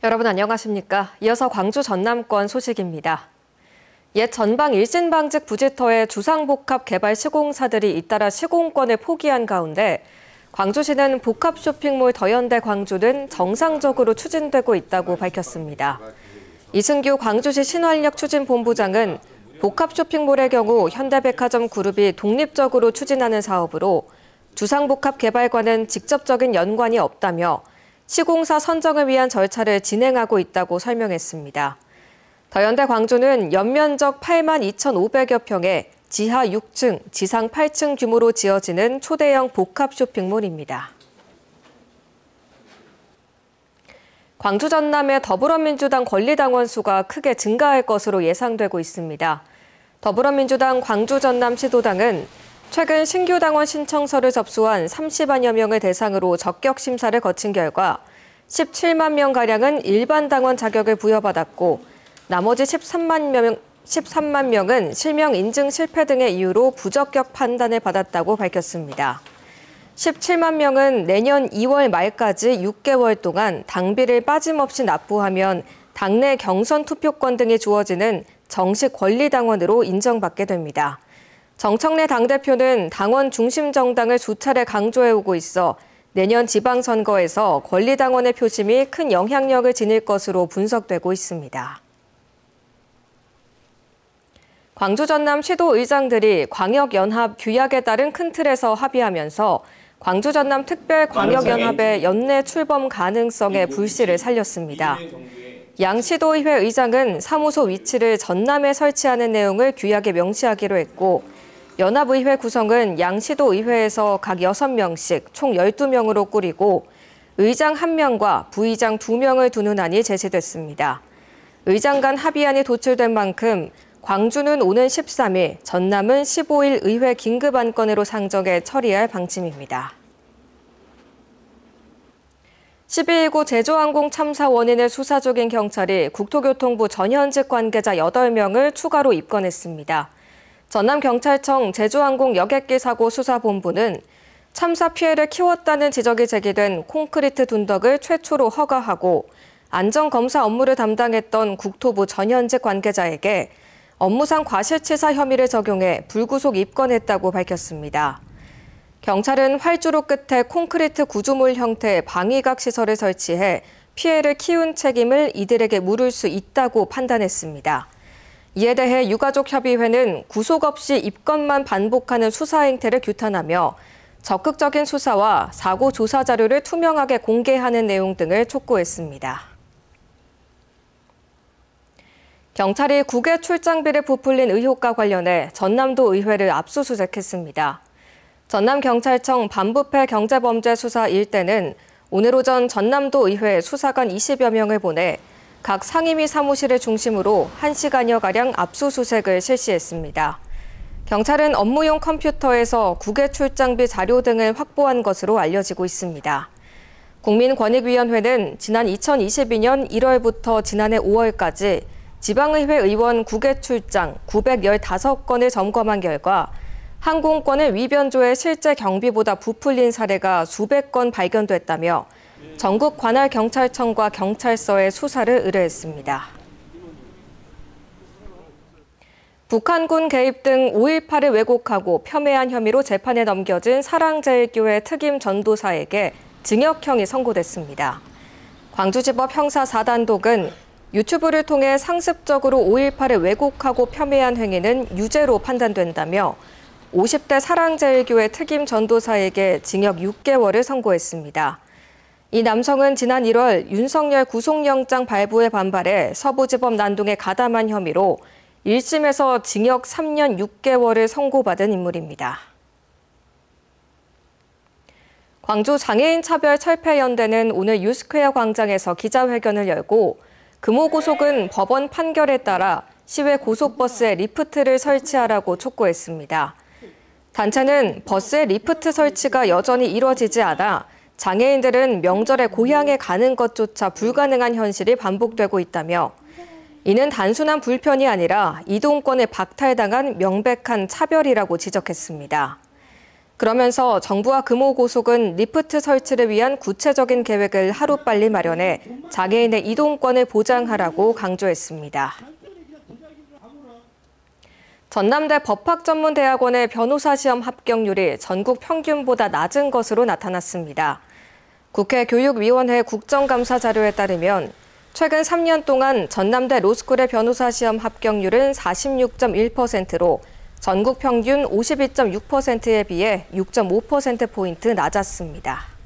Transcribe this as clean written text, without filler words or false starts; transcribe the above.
여러분 안녕하십니까? 이어서 광주 전남권 소식입니다. 옛 전방 일진방직 부지터에 주상복합 개발 시공사들이 잇따라 시공권을 포기한 가운데 광주시는 복합 쇼핑몰 더현대 광주는 정상적으로 추진되고 있다고 밝혔습니다. 이승규 광주시 신활력 추진본부장은 복합 쇼핑몰의 경우 현대백화점 그룹이 독립적으로 추진하는 사업으로 주상복합 개발과는 직접적인 연관이 없다며 시공사 선정을 위한 절차를 진행하고 있다고 설명했습니다. 더현대 광주는 연면적 82,500여 평에 지하 6층, 지상 8층 규모로 지어지는 초대형 복합 쇼핑몰입니다. 광주 전남의 더불어민주당 권리당원 수가 크게 증가할 것으로 예상되고 있습니다. 더불어민주당 광주 전남 시도당은 최근 신규 당원 신청서를 접수한 30만여 명을 대상으로 적격 심사를 거친 결과 17만 명가량은 일반 당원 자격을 부여받았고 나머지 13만 명은 실명 인증 실패 등의 이유로 부적격 판단을 받았다고 밝혔습니다. 17만 명은 내년 2월 말까지 6개월 동안 당비를 빠짐없이 납부하면 당내 경선 투표권 등이 주어지는 정식 권리당원으로 인정받게 됩니다. 정청래 당대표는 당원 중심 정당을 수차례 강조해오고 있어 내년 지방선거에서 권리당원의 표심이 큰 영향력을 지닐 것으로 분석되고 있습니다. 광주 전남 시도의장들이 광역연합 규약에 따른 큰 틀에서 합의하면서 광주 전남 특별광역연합의 연내 출범 가능성의 불씨를 살렸습니다. 양 시도의회 의장은 사무소 위치를 전남에 설치하는 내용을 규약에 명시하기로 했고 연합의회 구성은 양 시도의회에서 각 6명씩 총 12명으로 꾸리고 의장 1명과 부의장 2명을 두는 안이 제시됐습니다. 의장 간 합의안이 도출된 만큼 광주는 오는 13일, 전남은 15일 의회 긴급안건으로 상정해 처리할 방침입니다. 12.19 제주항공 참사 원인을 수사 중인 경찰이 국토교통부 전현직 관계자 8명을 추가로 입건했습니다. 전남경찰청 제주항공 여객기 사고 수사본부는 참사 피해를 키웠다는 지적이 제기된 콘크리트 둔덕을 최초로 허가하고 안전검사 업무를 담당했던 국토부 전현직 관계자에게 업무상 과실치사 혐의를 적용해 불구속 입건했다고 밝혔습니다. 경찰은 활주로 끝에 콘크리트 구조물 형태의 방위각 시설을 설치해 피해를 키운 책임을 이들에게 물을 수 있다고 판단했습니다. 이에 대해 유가족협의회는 구속 없이 입건만 반복하는 수사 행태를 규탄하며 적극적인 수사와 사고 조사 자료를 투명하게 공개하는 내용 등을 촉구했습니다. 경찰이 국외 출장비를 부풀린 의혹과 관련해 전남도 의회를 압수수색했습니다. 전남경찰청 반부패 경제범죄수사 1대는 오늘 오전 전남도 의회 수사관 20여 명을 보내 각 상임위 사무실을 중심으로 1시간여가량 압수수색을 실시했습니다. 경찰은 업무용 컴퓨터에서 국외 출장비 자료 등을 확보한 것으로 알려지고 있습니다. 국민권익위원회는 지난 2022년 1월부터 지난해 5월까지 지방의회 의원 국외 출장 915건을 점검한 결과 항공권을 위변조해 실제 경비보다 부풀린 사례가 수백 건 발견됐다며 전국 관할 경찰청과 경찰서에 수사를 의뢰했습니다. 북한군 개입 등 5.18을 왜곡하고 폄훼한 혐의로 재판에 넘겨진 사랑제일교회 특임 전도사에게 징역형이 선고됐습니다. 광주지법 형사 4단독은 유튜브를 통해 상습적으로 5.18을 왜곡하고 폄훼한 행위는 유죄로 판단된다며 50대 사랑제일교회 특임 전도사에게 징역 6개월을 선고했습니다. 이 남성은 지난 1월 윤석열 구속영장 발부에 반발해 서부지법 난동에 가담한 혐의로 1심에서 징역 3년 6개월을 선고받은 인물입니다. 광주 장애인차별철폐연대는 오늘 유스퀘어 광장에서 기자회견을 열고 금호고속은 법원 판결에 따라 시외 고속버스에 리프트를 설치하라고 촉구했습니다. 단체는 버스에 리프트 설치가 여전히 이뤄지지 않아 장애인들은 명절에 고향에 가는 것조차 불가능한 현실이 반복되고 있다며 이는 단순한 불편이 아니라 이동권을 박탈당한 명백한 차별이라고 지적했습니다. 그러면서 정부와 금호고속은 리프트 설치를 위한 구체적인 계획을 하루빨리 마련해 장애인의 이동권을 보장하라고 강조했습니다. 전남대 법학전문대학원의 변호사 시험 합격률이 전국 평균보다 낮은 것으로 나타났습니다. 국회 교육위원회 국정감사 자료에 따르면 최근 3년 동안 전남대 로스쿨의 변호사 시험 합격률은 46.1%로 전국 평균 52.6%에 비해 6.5%포인트 낮았습니다.